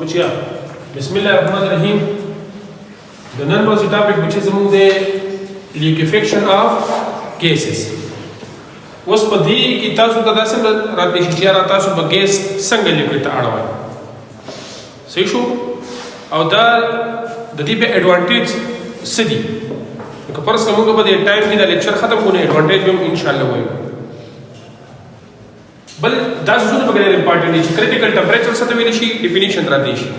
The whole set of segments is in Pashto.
بچیا بسم الله الرحمن الرحیم د نن ورځې ټاپک چې زموږ د لیکوفیکشن اف ګیسز. اوس په دې کې تاسو ته داسې راتلی شي چې یاره تاسو به ګیس څنګه لیکوډ ته اړوئ. صحیح شو؟ او دا د دې به ایډوانټیج څه دي؟ لکه فرض کړه موږ به د ټایم کې دا لیکچر ختم کړو، ایډوانټیج به هم انشاءالله وایو. بل دا څه په ډېر امپورټنت دي چې کریټیکل ټمپریچر څه ته ویل شي، ډیفینیشن راځي شي.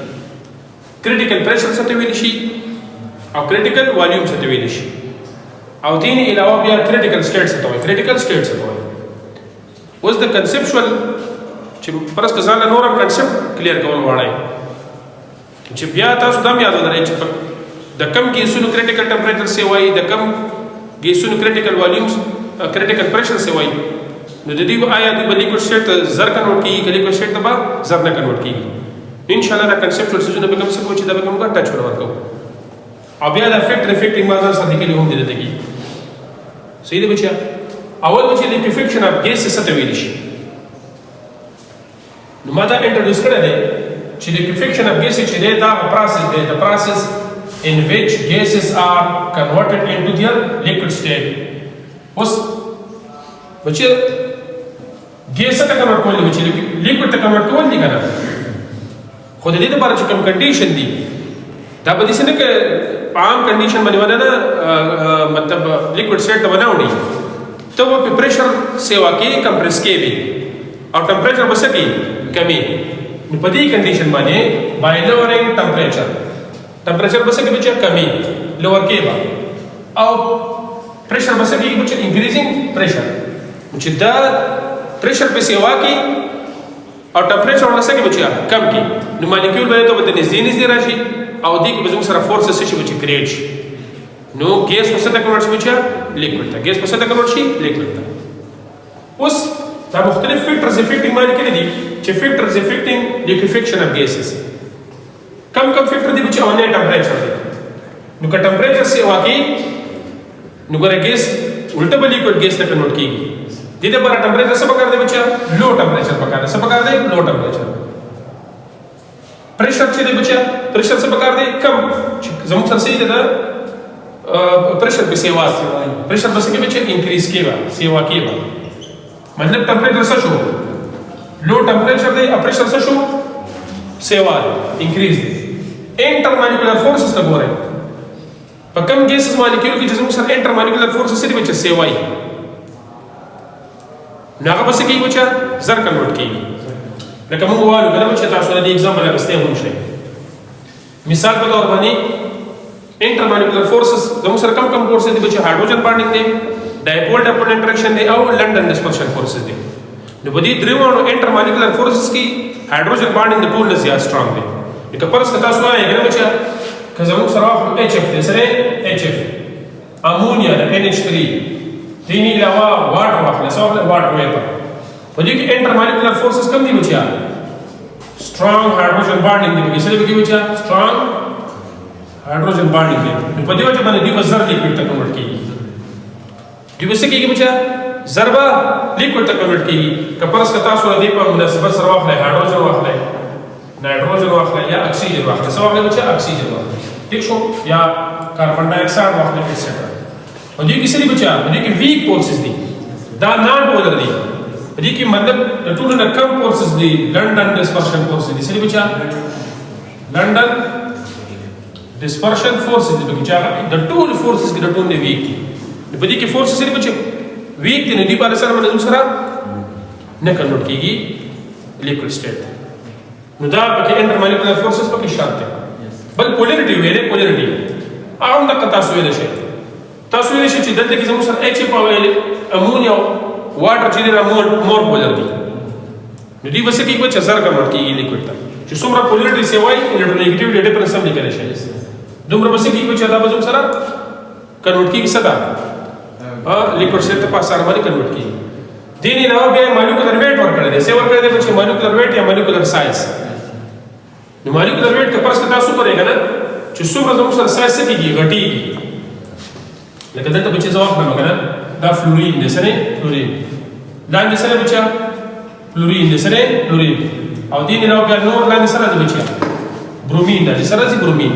کریټیکل پریشر څه ته ویل شي او کریټیکل والیوم څه ته ویل شي. او دین علاوه بیا کریټیکل سټیټ څه ته وایي، کریټیکل سټیټ څه ته وایي. اوس د کنسپچوال چې فرض کړه ځان له نورم کنسپټ کلیر کول غواړئ چې بیا تاسو دا یاد ولرئ چې د کم ګیسونو کریټیکل ټمپریچر څه وایي، د کم ګیسونو کریټیکل والیومز کریټیکل پریشر څه وایي. نو د دې آیا د لیکوډ سټیټ زر کنورټ کیږي، لیکوډ سټیټ ته به زر نه کنورټ کیږي. ان شاء الله دا کنسپچوال سيزونه به کوم څه کوي چې دا به کوم ټچ ورکو. او بیا د افیکټ ریفلیکټینګ ماده سره د کلی هم دي دغه. صحیح دی بچیا. اول بچی لیکوفیکشن اف ګیسز څه ته ویل شي. نو ما دا انټروډیوس کړی دی چې لیکوفیکشن اف ګیسز چې دا پروسس دی، the process in which gases are converted into their liquid state. اوس بچی ګیس ته کنورټ کول دي، بچی لیکوډ ته کنورټ کول دي کنه. خو د دې لپاره چې کوم کنډیشن دي دا به داسې نه که عام کنډیشن باندې ونه نه مطلب لیکوډ سټیټ ته ونه وړي، ته به په پریشر سیوا کې کمپریس کوي او ټمپریچر به څه کوي کمي. نو په دې کنډیشن باندې بای لوورینګ ټمپریچر به څه کوي بچا کمي لوور کوي او پریشر به څه کوي بچا انکریزینګ پریشر چې دا پریشر په سیوا کې او ټمپریچر ولسه کې بچیا کم کی. نو مالیکول به ته د نږدې راشي او دې کې به زموږ سره فورسز شي چې کریټ شي. نو ګیس په څه ته کنورټ شي بچیا لیکوډ ته، ګیس په څه ته کنورټ شي لیکوډ ته. اوس دا مختلف فیکټرز افیکټینګ باندې کړي دي چې فیکټرز افیکټینګ لیکوفیکشن اف ګیسز. کم فیکټر دي بچیا ونه ټمپریچر دی. نو که ټمپریچر سی واقعي نو ګره ګیس الټه به لیکوډ ګیس ته کنورټ کیږي. دې لپاره ټمپریچر څه پکار دی بچا لو ټمپریچر پکار دی. څه پکار دی لو ټمپریچر. پریشر چې دی بچا پریشر څه پکار دی کم زموږ سره سي دا پریشر په سیوا پریشر بس کې بچا انکریز کیوا سیوا کیوا. مطلب ټمپریچر څه شو لو ټمپریچر دی او پریشر څه شو سیوا انکریز دی. انټر مالیکولر فورسز ته ګورئ په کم ګیسز مالیکول کې چې زموږ سره انټر مالیکولر فورسز سره بچا سیوا نو هغه بس کې بچا زر کنورټ کیږي. لکه موږ وایو کنه چې تاسو د ایگزامپل اغستې هم شي. مثال په تور باندې انټر مالیکولر فورسز زموږ سره کم فورسز دي بچا هایدروجن بانډینګ دی، ډایپول ډایپول انټراکشن دی او لندن ډسپرشن فورسز دي. نو په دې دریو انټر مالیکولر فورسز کې هایدروجن بانډینګ د ټول نه زیات سترونګ دی. لکه فرض کړه تاسو وایي کنه بچا که زموږ سره HF دی سره HF امونیا د NH3 دینی علاوه واټر واخله سوال واټر ویپر په دې کې انټر مالیکولر فورسز کم دي بچیا سترونګ هایدروجن بانډینګ دی. په څه کې بچیا سترونګ هایدروجن بانډینګ دی. په دې وجه باندې دی زر لیکوډ ته کنورټ کیږي. دی وسه کېږي بچیا ضربه لیکوډ ته کنورټ کیږي. کپرس کتا سره دی په مناسبت سره واخله هایدروجن واخله نایټروجن واخله یا اکسیجن واخله سوال بچیا اکسیجن واخله ٹھیک شو یا کاربن ډای اکساید واخله ایٹسټرا. په دې کې سړي بچا په دې کې ویک فورسز دي دا نان پولر دي. په دې کې مطلب د ټولو نه کم فورسز دي لندن ډسپرشن فورسز دي. سړي بچا لندن ډسپرشن فورسز دي چې د ټولو فورسز کې د ټولو نه ویک دي. په دې کې فورسز سړي بچا ویک دي نه دي په سره باندې سره نه کنورټ کیږي لیکوډ سټیټ. نو دا په کې انټر مالیکولر فورسز په کې شامل دي. بل پولریټي ویلې پولریټي عام د تاسو ویل شي تاسو ویل شي چې دلته کې زموږ سره HF او امونیا واټر چې دا مور پولر دي. نو دی وسه کې بچ زر کنورټ کیږي لیکوډ ته چې څومره پولریټي سیوای الکترونیګیټیو ډیفرنس هم لیکل شي. دومره وسه کې بچ دا به زموږ سره کنورټ کیږي صدا لیکوډ سره ته پاسه باندې کنورټ کیږي. دین علاوه بیا مالیکولر ویټ ورکړل دي. سی ورکړل دي چې مالیکولر ویټ یا مالیکولر سایز. نو مالیکولر ویټ که پاس تاسو کوی کنه چې څومره زموږ سره سایز کیږي غټیږي. لکه دلته بچی ځواب نه مګنه دا فلورین دي سره فلورین لاندې سره بچا فلورین دي سره فلورین او دین راو بیا نور لاندې سره دي بچا برومین دا چې سره زی برومین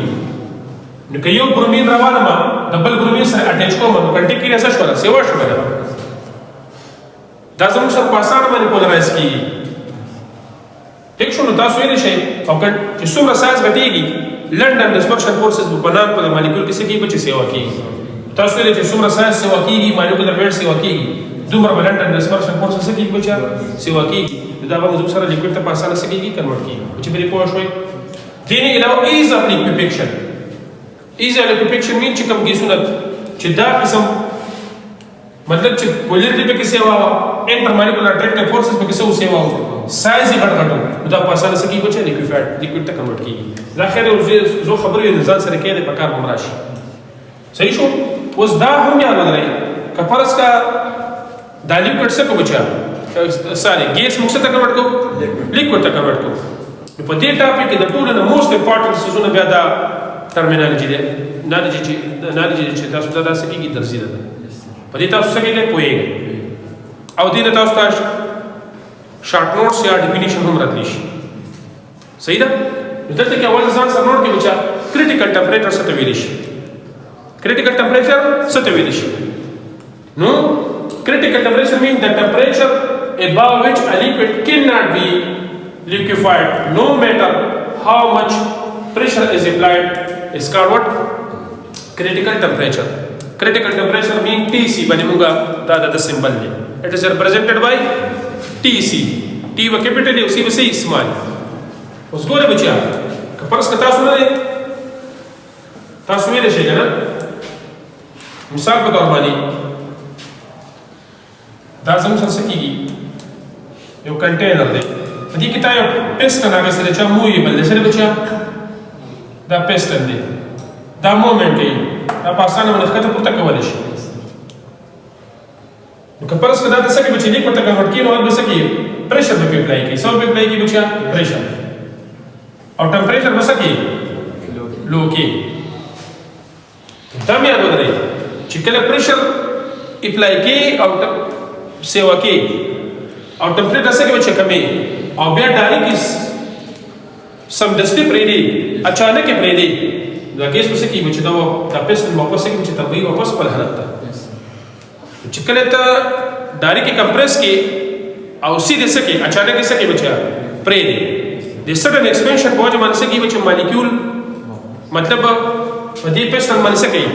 نو که یو برومین روانه ما د بل برومین سره اټیچ کوم نو کنټیکټ څه شوله سیوا شوله دا زموږ سره په اسانه باندې پولرایز کیږي ټیک شو نو تاسو ویلی شئ او چې څومره سایز غټیږي لنډن ډسپرشن فورسز په نام په مالیکول کې څه کیږي چې سیوا کیږي تاسو ویلی چې څومره سایز سیوا کیږي مالیکولر ویټ سیوا کیږي دومره به لنډن ډسپرشن فورسز څه کیږي بچا سیوا کیږي دا به موږ سره لیکوډ ته په اسانه څه کیږي کنورټ کیږي چې به پوه شوي دینه علاوه ایز اف لیکوفیکشن ایز اف لیکوفیکشن مین چې کوم کیسونه چې دا قسم مطلب چې پولرټی په کې سیوا انټر مالیکولر اټریکټیو فورسز په کې څه سیوا سایز یې غټ غټ دا په اسانه څه کیږي بچا لیکوډ ته کنورټ کیږي دا خیر زه خبرې د ځان سره کېده په کار ممرا شي صحیح شو اوس دا هم یاد ولرئ که فرض کا دا لیکوډ څه کو بچا ساري ګیس موږ څه ته کنورټ کوو لیکوډ ته کنورټ کوو په دې ټاپک کې د ټولو نه موست امپورټنت سيزونه بیا دا ټرمینالوجي ده نالوجي چې تاسو دا څه کېږي درځي ده په دې تاسو څه کېږي پوهیږئ او دې تاسو ته شارټ نوټس یا ډیفینیشن هم راتلی شي صحیح ده دلته کې اول ځان سره نوٹ کې بچا کریټیکل ټمپریچر څه ته ویل شي کریټیکل ټمپریچر څه ته ویل شي نو critical temperature means the temperature above which a liquid cannot be liquefied no matter how much pressure is applied is called what critical temperature means TC bani munga da symbol le it is represented by TC T wa capital है उसी में से स्मॉल उसको ले बच्चा कपरस का तासु ले शेगा ना मिसाल के तौर पर دا زموږ سره کېږي یو کنټینر دی په دې کې تا یو پسټن راغلی دی چې موویبل دی سره بچیا دا پسټن دی دا موومنټ کوي دا په اسانه باندې ښکته پورته کولی شي نو که فرض کړه دا څه کوي چې لیکوډ ته کنورټ کېږي نو هغه به څه کوي پریشر به پې اپلای کوي څه به اپلای کوي بچیا پریشر او ټمپریچر به څه کوي لو کوي دا مې یاد ولرئ چې کله پریشر اپلای کوي او سیوا کې او ټمپریچر څه کې بچ کمې او بیا ډایرکټ سم دستي پرې دی اچانک پرې دی دا کیس څه کې بچ دا پسټن واپس کې بچ تبې واپس په حالت ته چې کله ته ډایرکټ کمپریس کې او سیده څه کې اچانک څه کې بچ پرې دی د سډن ایکسپانشن په وجه باندې څه کې بچ مالیکول مطلب په دې پسټن باندې څه کوي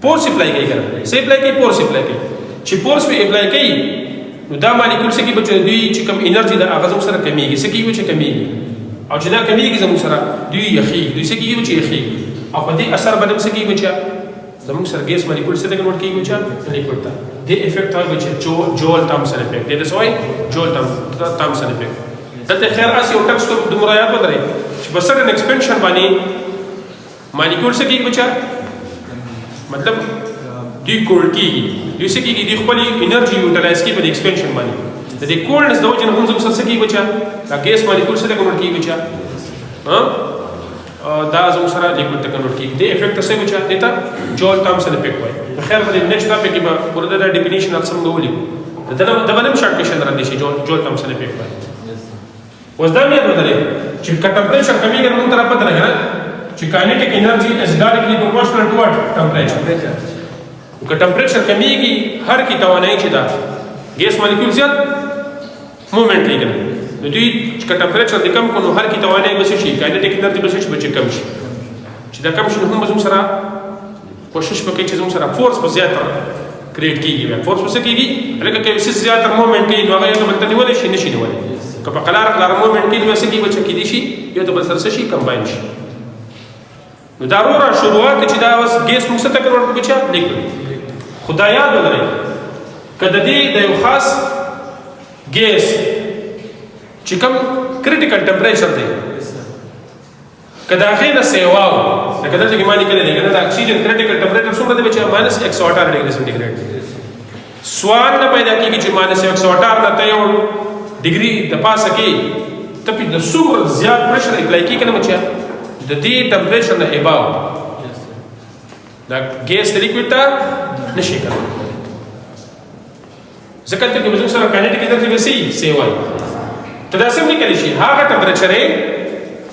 فورس اپلای کوي کنه څه اپلای کوي فورس اپلای کوي چې فورس په اپلای کوي نو دا مالیکول څه کې بچو دوی چې کوم انرژي د هغه سره کمیږي څه کې چې کمیږي او چې دا کمیږي زموږ سره دوی یخي دوی څه کې چې یخي او په دې اثر باندې څه کې بچا زموږ سره ګیس مالیکول څه ته کنورټ کیږي بچا لیکوډ ته دې افیکټ هغه چې جول تامسن افیکټ دې څه وایي جول تامسن افیکټ دلته خیر اسی او ټکس ته د مرایات ودرې چې په سډن ایکسپانشن باندې مالیکول څه کې بچا مطلب دوی کولډ کیږي دوی څه کیږي دوی خپل انرژي یوټیلایز کوي په ایکسپانشن باندې د دې کولډنس د وجه نه هم زموږ څه کیږي بچا دا ګیس مالیکول څه ته کنورټ کیږي بچا دا زموږ سره لیکوډ ته کنورټ کیږي د افیکټ څه بچا دیتا جول تامسن افیکټ وایي خیر په نیکسټ ټاپک کې به ورته دا ډیفینیشن اڅم غوړي دا باندې شارټ کوېشن راځي چې جول تامسن افیکټ وایي اوس دا مې ودرې چې ټمپریچر کمیږي موږ ته پته لګا چې کاینټیک انرژي از ډایرکټلی پروپورشنل ټو واټ ټمپریچر که ټمپریچر کمیږي هر کی توانایي چې دا ګیس مالیکول زیات موومنټ کوي کنه نو دوی چې ټمپریچر د کم کو نو هر کی توانایي به شي کاینټیک انرژي به شي چې کم شي چې دا کم شي نو هم زموږ سره کوشش وکړي چې زموږ سره فورس په زیاته کریټ کیږي فورس په څه کیږي لکه که څه زیاته موومنټ کوي نو هغه یو بل ته نیولای شي نشي نیولای که په قلار موومنټ کوي نو څه کیږي چې کیدی شي یو ته بل سره شي کمباین شي نو ضروره شروعات چې دا اوس ګیس موږ څه ته کنورټ بچا لیکوډ خدای یاد ولرئ کله دې د یو خاص ګیس چې کوم کریټیکل ټمپریچر دی کله هغه نه سیواو لکه دلته کې معنی کړی دی کنه د اکسیجن کریټیکل ټمپریچر څومره دی بچا -118 ډیګري سنټیګریډ سوال نه پیدا کیږي چې -118 نه ته یو ډیګري د پاسه کې ته په د څومره زیات پریشر اپلای کیږي کنه بچا د دې ټمپریچر نه اباو دا ګیس لیکوډ ته نشي کولای ځکه چې موږ سره کاینټیک انرژي وسی سیوای ته دا سم نه کوي شي هغه ټمپریچر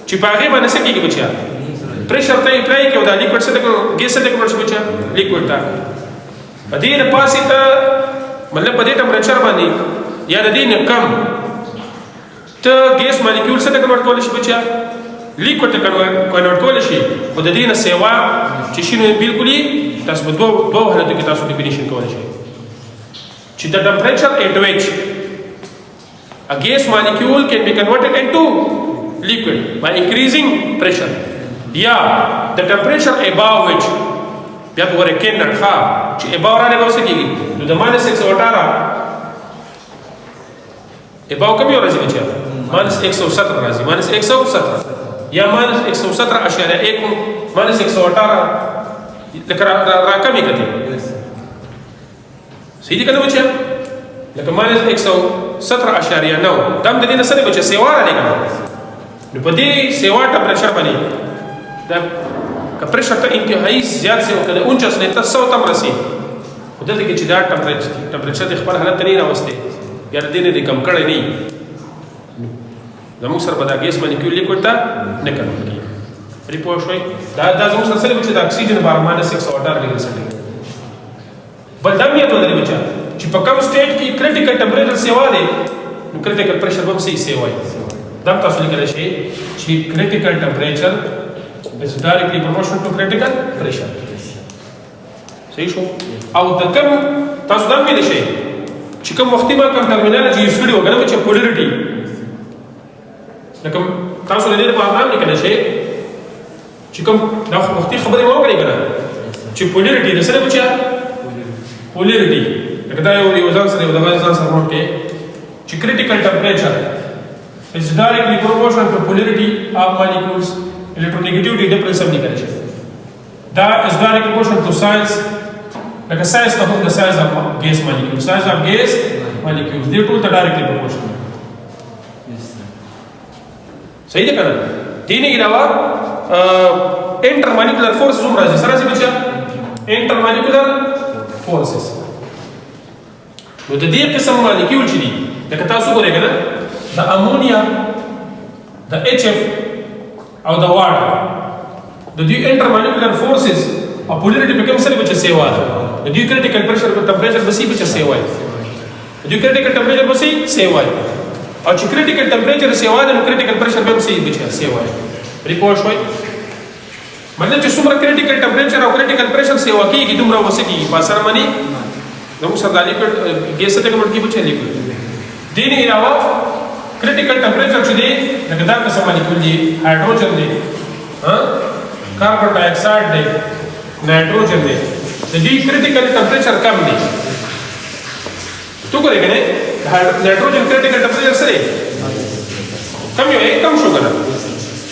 چې په هغې باندې څه کېږي بچیا پریشر ته یې اپلای کړي او دا لیکوډ څه ته ګیس څه ته کنورټ شي بچیا لیکوډ ته په دې نه پاسې ته مطلب په دې ټمپریچر باندې یا د دې نه کم ته ګیس مالیکول څه ته کنورټ کولی شي بچیا لیکوډ ته کنورټ کولی شي خو د دې نه سیوا چې شي نو بلکل یې تاسو په دوه حالتو کې تاسو ډیفینیشن کولی شئ چې د ټمپریچر ایٹ وچ a gas molecule can be converted into liquid by increasing pressure yeah the temperature above which بیا وګوره کې نه ښه چې above را لګو څه کېږي نو د -118 above کوم یو راځي چې -117 راځي -117 یا -117.1 -118 لکه را کمی کته صحیح دي کنه بچا لکه -117.9 دم د دې نه سره بچا سیوا را لګا نو په دې سیوا ټمپریچر باندې دا که پریشر ته انتهایی زیات سي او کله 49 نه تر 100 تم رسي ودلته کې چې دا ټمپریچر د خپل حالت نه راوستي یا د دې نه کم کړي نه زموږ سره په دا ګیس مالیکول لیکوډ ته نه کنورټ کیږي پرې پوه شوي دا زموږ سره سره چې د اکسیجن بار -118 ډیګري سنټیګریډ بل دا مې ته ودرې بچا چې په کوم سټیج کې کریټیکل ټمپریچر سیوا دی نو کریټیکل پریشر هم سیوا دی دا تاسو لیکل شي چې کریټیکل ټمپریچر is directly proportional to critical pressure صحیح شو او د کوم تاسو دا مې شي چې کوم وختي ما کوم ټرمینالوجي یوز کړی وګڼم چې پولریټي لکه تاسو له دې په اړه لیکل شي چې کوم دا وختي خبرې مو کړې کنه چې پولریټي د سره بچا پولریټي لکه دا یو ځان سره یو د ځان سره نوٹ کې چې critical temperature is directly proportional to polarity of molecules electronegativity difference هم لیکل شي دا is directly proportional to size like a size of the size of gas molecule size of gas molecules they two are directly proportional صحیح ده کنه دې نه علاوه intermolecular forces هم راځي سره څه بچا intermolecular forces نو د دې قسم مالیکول چې دي لکه تاسو ګورئ کنه د امونیا د HF او د واټر د دې انټرمالیکولر فورسز او پولریټي په کوم سره بچ سیوا ده د دې کریټیکل پریشر په ټمپریچر بسې بچ سیوا ده د دې کریټیکل ټمپریچر بسې سیوا ده او چې کریټیکل ټمپریچر سیوا ده نو کریټیکل پریشر به بسې بچ سیوا ده ریپورټ شوي مطلب چې څومره کریټیکل ټمپریچر او کریټیکل پریشر سیوا کیږي دومره وسه کیږي په سره باندې نو سره د لیکوډ ګیس ته کوم کې بچ لیکوډ دې نه علاوه critical temperature چې دی لکه دا قسم مالیکول دی هایدروجن دی کاربن ډای اکساید دی نایټروجن دی د دې critical temperature کم دی تو ګورئ کنه نایټروجن critical temperature سره کم یو کم شو کنه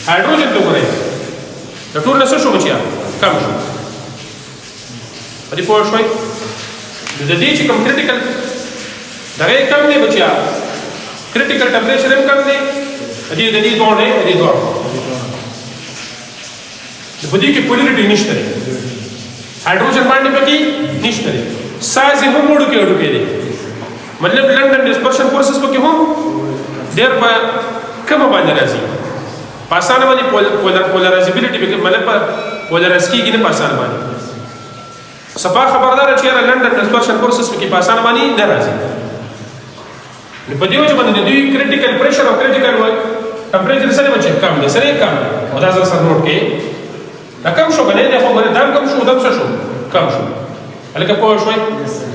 هایدروجن تو ګورئ د ټول نسو شو بچیا کم شو پدې پوه شوي د دې چې کوم critical دا کم دی بچیا critical temperature هم کم دی د دې دوه نه د دوه د بده کې پولریټي نشته هایدروجن باندې پکې نشته سایز هم وړو کې دی مطلب لندن ډسپرشن پروسس پکې هم ډېر په کوم باندې راځي پاسانه باندې پولرایزیبিলিټي پکې مطلب پولرایز کیږي نه پاسانه باندې صفه خبردار چې لندن ډسپرشن پروسس پکې پاسانه باندې نه راځي نو په دې وجه باندې د دې کریټیکل پریشر او کریټیکل ټمپریچر سره بچي کم دي سره کم او دا سره نوٹ کې دا کم شو غنې دا خو غره دام کم شو دام څه شو کم شو الکه پوه شوي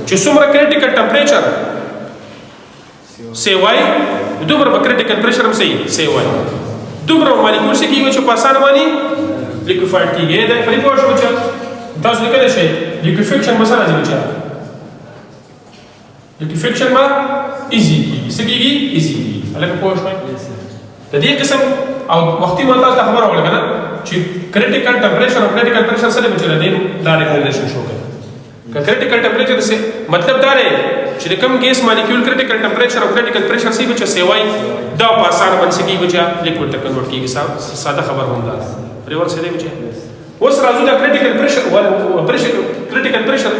چې څومره کریټیکل ټمپریچر سی وای دومره په کریټیکل پریشر هم سی وای دومره مالیکول څه کیږي چې په اسانه باندې لیکوفاید کیږي دا په پوه شو چې تاسو لیکل شي لیکوفیکشن مثلا دي چې لیکوفیکشن ما ایزی کیږي څه کیږي ایزی کیږي الکه پوه شوي د دې قسم او وختي ما تاسو خبره وکړه کنه چې کریټیکل ټمپریچر او کریټیکل پریشر سره بچل دي دا ریلیشن شو کوي کریټیکل ټمپریچر سے مطلب دا دی چې کوم ګیس مالیکول کریټیکل ټمپریچر او کریټیکل پریشر سي بچ سیوای دا په اسانه باندې کیږي بچا لیکوډ ته کنورټ کیږي ساده خبر هم ده پرور سره دی بچا اوس راځو دا کریټیکل پریشر او کریټیکل پریشر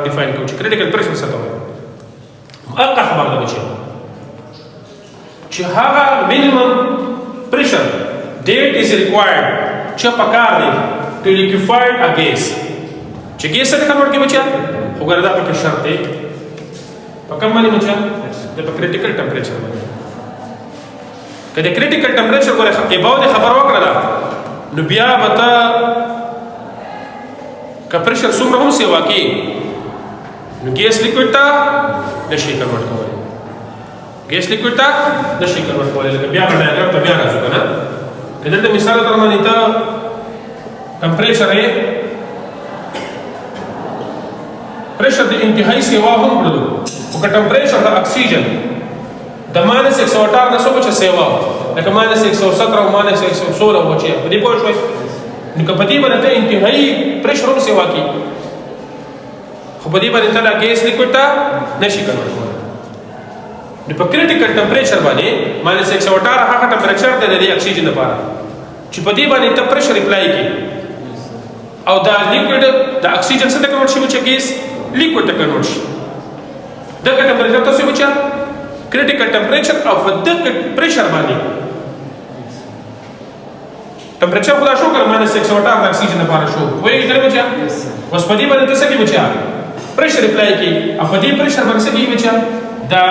ډیفاین کوو چې کریټیکل پریشر څه ته وایي هغه خبر ده بچا چې هغه مینیمم پریشر date is required چې پکار دی to liquefy a gas چې ګیس ته کنورټ کې بچا وګوره دا پکې شرط دی په کوم باندې بچا د کریټیکل ټمپریچر باندې کله کریټیکل ټمپریچر ګوره اباو د خبر وکړه نو بیا بتا کا پریشر څومره هم سیوا کې نو ګیس لیکوډ ته نشي کنورټ کولای ګیس لیکوډ ته نشي کنورټ کولای لکه بیا ډایګرام ته بیا راځو کنه کله د مثال تر باندې ته ټمپریچر یې پریشر د انتهایی سیوا هم کړو او که ټمپریچر د اکسیجن د -118 نه څو سیوا لکه -117 او -116 وچی په دې پوه شوي نو که په دې باندې ته انتهایی پریشر هم سیوا کی خو په دې باندې ته لا ګیس لیکوډ ته نشي کنورټ کولای نو په کریټیکل ټمپریچر باندې -118 هغه ټمپریچر دی د اکسیجن لپاره چې په دې باندې ته پریشر اپلای کی او دا لیکوډ د اکسیجن سره کنورټ شي چې ګیس لیکوډ ته کنورټ شي دغه ټمپریچر تاسو بچا کریټیکل ټمپریچر او په دغه پریشر باندې ټمپریچر خدا شو کړ -118 د اکسیجن لپاره شو وایي دا بچا اوس په دې باندې څه کې بچا پریشر اپلای کی او په دې پریشر باندې څه کې بچا دا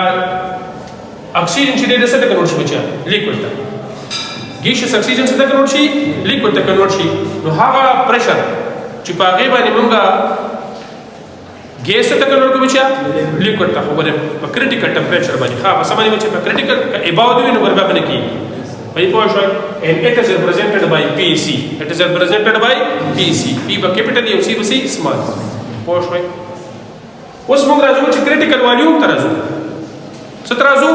اکسیجن چې د څه ته کنورټ شي بچا لیکوډ ته ګیسیس اکسیجن څه ته کنورټ شي لیکوډ ته کنورټ شي نو هغه پریشر چې په هغه باندې مونږه ګیس ته کنورټ کوو بچا لیکوډ ته خبره په کریټیکل ټمپریچر باندې ښه په سمونه بچا په کریټیکل اباو دی نو وربا باندې کی په پوه شو and it is represented by PEC it is represented by PEC P په کیپټل یو سی په سی سمال پوه شو اوس موږ راځو چې کریټیکل والیوم ته راځو څه ته راځو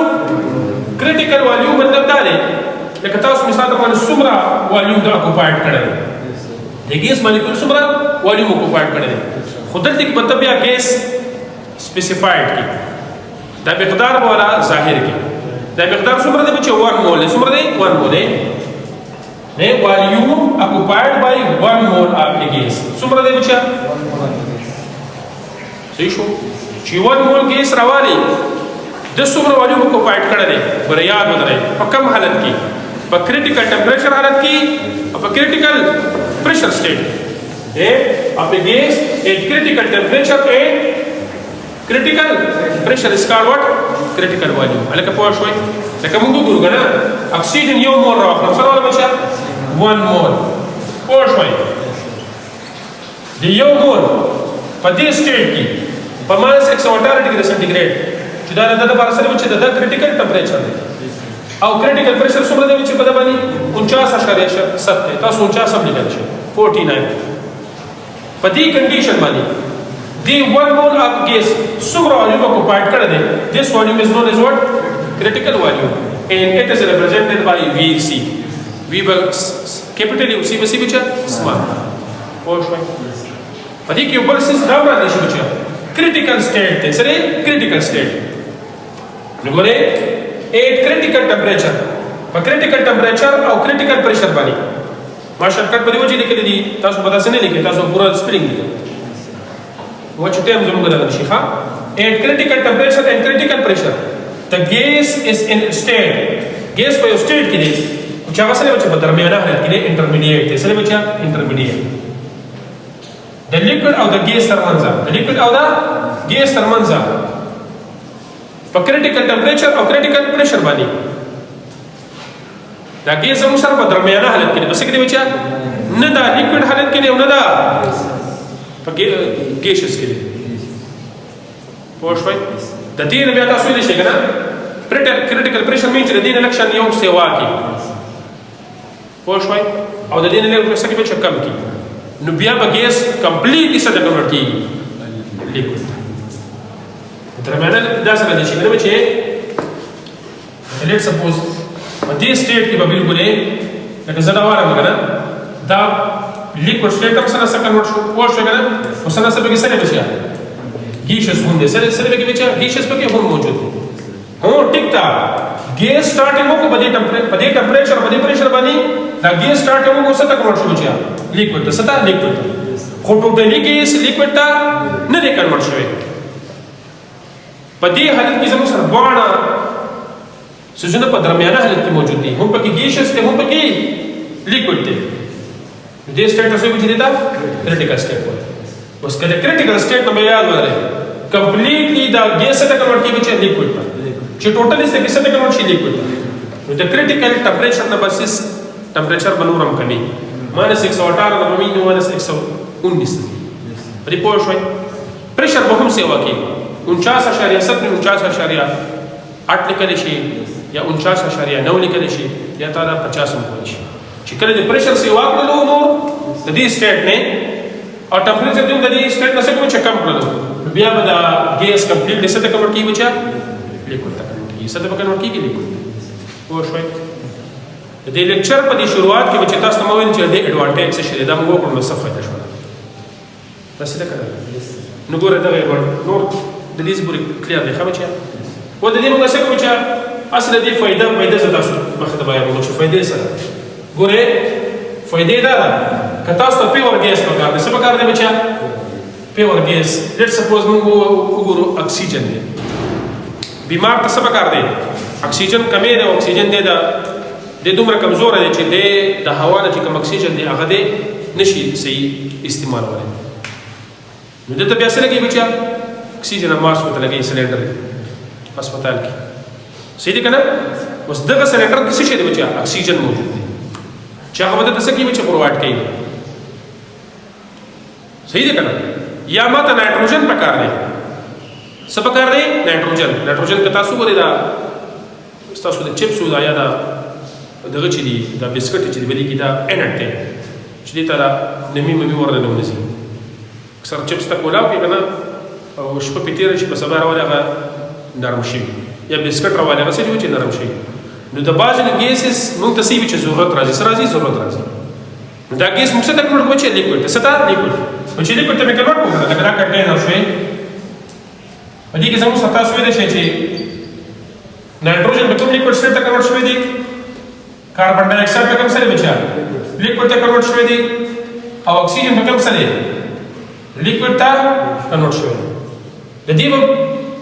کریټیکل والیوم مطلب دا دی لکه تاسو مثال ته باندې څومره والیوم د اکوپایډ کړی د ګیس مالیکول څومره والیوم اکوپایډ کړی خو دلته کې مطلب یا ګیس سپیسیفایډ کی دا مقدار والا ظاهر کی دا مقدار څومره دی چې 1 مول څومره دی 1 مول دی نه والیوم اکوپایډ بای 1 مول اف ګیس څومره دی چې صحیح شو چې 1 مول ګیس راوالي د څومره والیوم اکوپایډ کړی دی ور یاد ودرې په کوم حالت کې په کریټیکل ټمپریچر حالت کې او په کریټیکل پریشر سټیټ of a gas at critical temperature and critical pressure is called what? Critical volume. Alaka power shoy. Laka mungu guru gana. Oxygen yo mole raw. Nam sara wala bacha 1 mole. Power shoy. The yo mole. Pa this state ki. Pa -118 degree centigrade. Chuda da par sare bacha da critical temperature. Au critical pressure sumra de bacha pada bani 49.7 ta 49 लिखल छे 49 په دې کنډیشن باندې دی 1 mole of gas څومره والیوم اکوپایډ کړی دی this volume is known as what critical volume and it is represented by VC V capital U C بس بچا small پوه شو په دې کې یو بل څه دا باندې شي بچا critical state دی سره critical state وګوره at critical temperature په critical temperature او critical pressure باندې ما شرکت په دې وجه لیکل دي تاسو په داسې نه لیکئ تاسو پورا سپیلینګ لیکئ وچ ټیم زموږ د شيخه at critical temperature and critical pressure the gas is in state gas په یو state کې دی چې هغه سره په درمیانه حالت کې دی intermediate دی سره بچا intermediate the liquid او the gas ترمنځ the liquid او the gas ترمنځ په critical temperature او critical pressure باندې دا ګیس هم سره په درمیانه حالت کې بس کې دی بچا نه دا لیکوډ حالت کې دی نه دا په ګیسس کې دی پوه شوي د دې نه بیا تاسو ویل شئ کنه کریټیکل پریشر مین چې د دې لکشن یو سیوا کې پوه شوي او د دې نه له څه کې به کم کی نو بیا به ګیس کمپلیټلی سره کنورټ کیږي لیکوډ درمیانه دا سره دي چې کنه چې لیټس سپوز په دې سټیټ کې به بالکل لکه زړه واره کنه دا لیکوډ سټیټ هم سره کنورټ شو پوه شو کنه او سره سره به سره بشي ګیسس هم دې سره سره به بچا ګیسس په کې هم موجود دي هو ټیک تا ګیس سٹارټینګ کو په دې ټمپریچر په دې پریشر باندې دا ګیس سٹارټینګ کو سره کنورټ شو بچا لیکوډ ته ستا لیکوډ خو ټوټلی ګیس لیکوډ ته نه دی کنورټ شوی په دې حالت کې زموږ سره دواړه سوزونه په درمیانه حالت کې موجود دي هم پکې ګیسس ته هم پکې دې سټیټ څه وجه دي دا کریټیکل سټیټ وایي اوس کله کریټیکل سټیټ نو یاد ولرئ کمپلیټلی دا ګیس ته کنورټ کیږي چې لیکوډ ته چې ټوټلی څه کیسه ته کنورټ شي لیکوډ ته نو د کریټیکل ټمپریچر نه بسس ټمپریچر بنورم کمی -118 د مې نو -119 پرې پوه شوي پریشر به هم سیوا کې 49.7 49.8 لیکل شي یا 49.9 لیکل شي یا تا 50 هم کولی شي چې کله د پریشر سیوا کړلو نو د دې سټیټ نه او ټمپریچر د دې سټیټ نه څه کوم چې کم کړلو بیا به دا ګیس کمپلیټلی څه ته کنورټ کیږي چې لیکوډ ته کنورټ کیږي څه ته کنورټ کیږي لیکوډ پوه شوي د دې لیکچر په دې شروعات کې چې تاسو ته ویل چې د اډوانټیج څه شي دا موږ کوم څه فائدہ شو تاسو ته کړه نو ګوره دا نور د دې زبر کلیر دی خبره چې و د دې موږ څه کوم چې اصل دې فائدہ زړه تاسو مخته بیان موږ چې فائدې سره ګوره فائدې دا ده که تاسو ته پیور ګیس پکار دی څه پکار دی بچا پیور ګیس لیټس سپوز موږ وګورو اکسیجن دی بیمار ته څه پکار دی اکسیجن کمی دی اکسیجن دی دا د دومره کمزور دی چې د هوا نه چې کوم اکسیجن دی هغه دی نشي صحیح استعمال ولای نو دته بیا سره کې بچا اکسیجن ماس وته لګي سلندر هسپتال کې صحیح دی کنه اوس دغه سلندر کې څه شي دی بچا اکسیجن موجود دی چې هغه ته څه کې بچا پرووایډ کوي صحیح دی کنه یا ماته نایټروجن پکار دی څه پکار دی نایټروجن که تاسو ګورئ دا تاسو د چپس یا دا دغه چې دی دا بسکټ چې دی بلی کې دا انټ دی چې دی ته دا نمی ممی ورنه ونیسي اکثر چپس ته کولاو کې کنه او شپه په تیره شي په سبا راوړي هغه نرم شي یا بسکټ راوړي هغه چې نرم شي نو د باز نه ګیسز موږ ته سیوي چې ضرورت راځي ضرورت راځي نو دا ګیس موږ څه ته کنورټ کوو چې لیکوډ څه ته لیکوډ چې لیکوډ ته کنورټ کوو دا کنټینر شوی په دې کې زموږ ستا شوی دی چې نایټروجن په کوم لیکوډ سره ته کنورټ شوی دی کاربن ډای اکساید په کوم سره بچا لیکوډ ته کنورټ شوی دی او اکسیجن په کوم سره لیکوډ ته کنورټ شوی دی د دې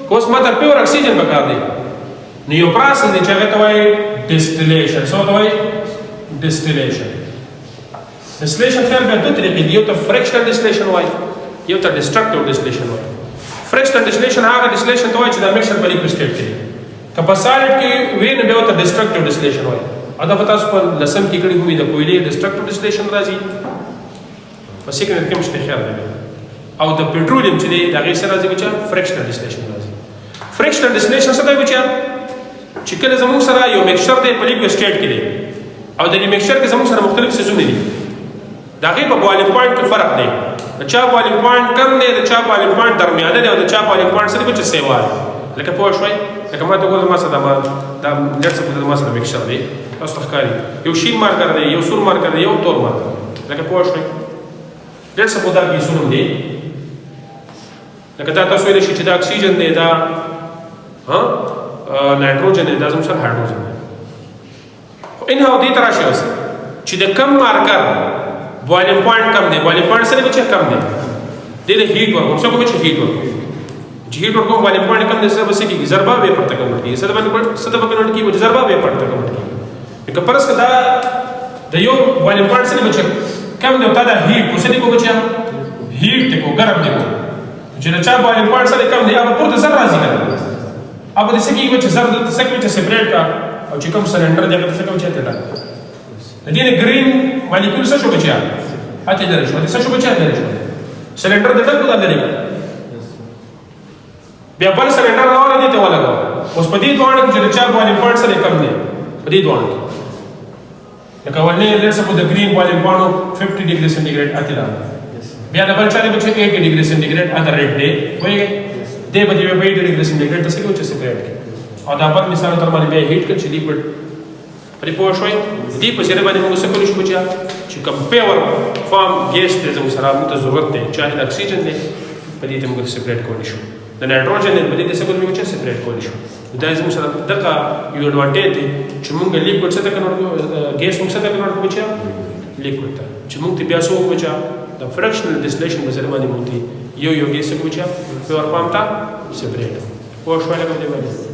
کوس ماته پیور اکسیجن پکار دی نو یو پروسس دی چې هغه ته وایي ډیسټیلیشن څه ته وایي ډیسټیلیشن خیال به دوه طریقې دي یو ته فریکشنل ډیسټیلیشن وایي یو ته ډیسټرکټیو ډیسټیلیشن وایي فریکشنل ډیسټیلیشن هغه ډیسټیلیشن ته وایي چې دا میکسچر په لیکوډ سټیټ کې که په سالډ کې وي نو بیا ته ډیسټرکټیو ډیسټیلیشن وایي ادا پتا اوس په لسم کې کړي همي د کویلې ډیسټرکټیو ډیسټیلیشن راځي په سیکنډ کې مشته خیال دی او د پټرولیم چې دی دا غي سره راځي چې فریکشنل ډیسټیلیشن راځي فریکشنل ډیسټیلیشن څه کوي چې کله زموږ سره یو میکسچر دی په لیکوډ سټیټ کې دی او د دې میکسچر کې زموږ سره مختلف سيزونه دي دا غي په بوایلینګ پوینټ کې فرق دی د چا بوایلینګ پوینټ کم دی د چا بوایلینګ پوینټ درمیانه دی او د چا بوایلینګ پوینټ سره چې سیوا لکه پوه شوي لکه ما ته وګورم ما سره دا لټ څه ما سره میکسچر دی تاسو ښکاري یو شین مارکر دی یو سور مارکر دی یو تور مارکر لکه پوه شوي لټ څه په دا کې سونم دی لکه دا تاسو ویل شي چې دا اکسیجن دی دا نایټروجن دی دا زموږ سره هایدروجن دی خو ان هاو دې تراشي اوس چې د کم مارکر بوایلینګ پوینټ کم دی بوایلینګ پوینټ سره به کم دی د هیټ ورکوم څه کوم چې هیټ ورکوم چې هیټ ورکوم بوایلینګ پوینټ کم دی سره به سکی ضربه ویپر ته کنورټ کیږي سره به کنورټ کیږي ضربه ویپر ته کنورټ کیږي که پرس کدا د یو بوایلینګ پوینټ سره به کم دی او تا دا هیټ څه دی کو بچا هیټ ته کو ګرم دی کو چې نه چا بوایلینګ پوینټ سره کم دی هغه پورته سره راځي کنه अब जैसे कि कुछ जर जैसे कि सेपरेट का और चिकम सिलेंडर जगह जैसे कि होते था लेकिन ग्रीन मॉलिक्यूल से शो बचा आते जा रहे हैं से शो बचा जा रहे हैं सिलेंडर देता को डाल देगा व्यापार सिलेंडर और देते वाला का उस पदी द्वार जो चार बॉइलिंग पॉइंट से कम दे पदी द्वार का वने let's suppose the green boiling point 50 degree centigrade आते ला बिया डबल चाले बचे 80 डिग्री सेंटीग्रेड अदर रेट दे वही दे बजे में 80 डिग्री सेंटीग्रेड तसे को सेपरेट के और दापर मिसाल तर माने बे हीट कर चली पड़ परि पोषोय दी पसेरे बाने मो सकल शु बचा چې کمپیور فارم ګیس ته زموږ سره موږ ته ضرورت دی چاهه د اکسیجن دی په دې ته موږ سپریټ کولی شو د نایټروجن په دې ته څه کولی موږ سپریټ کولی شو دا زموږ سره دغه یو اډوانټیج دی چې موږ لیکوډ څه ته کنورټ ګیس موږ څه ته کنورټ کوو چې لیکوډ ته چې موږ ته بیا څه وکړو چې د فریکشنل ډیسټیلیشن په ذریعہ باندې موږ یو ګیس کوو چې په ور پام ته سپریټ پوه شو لکه دې باندې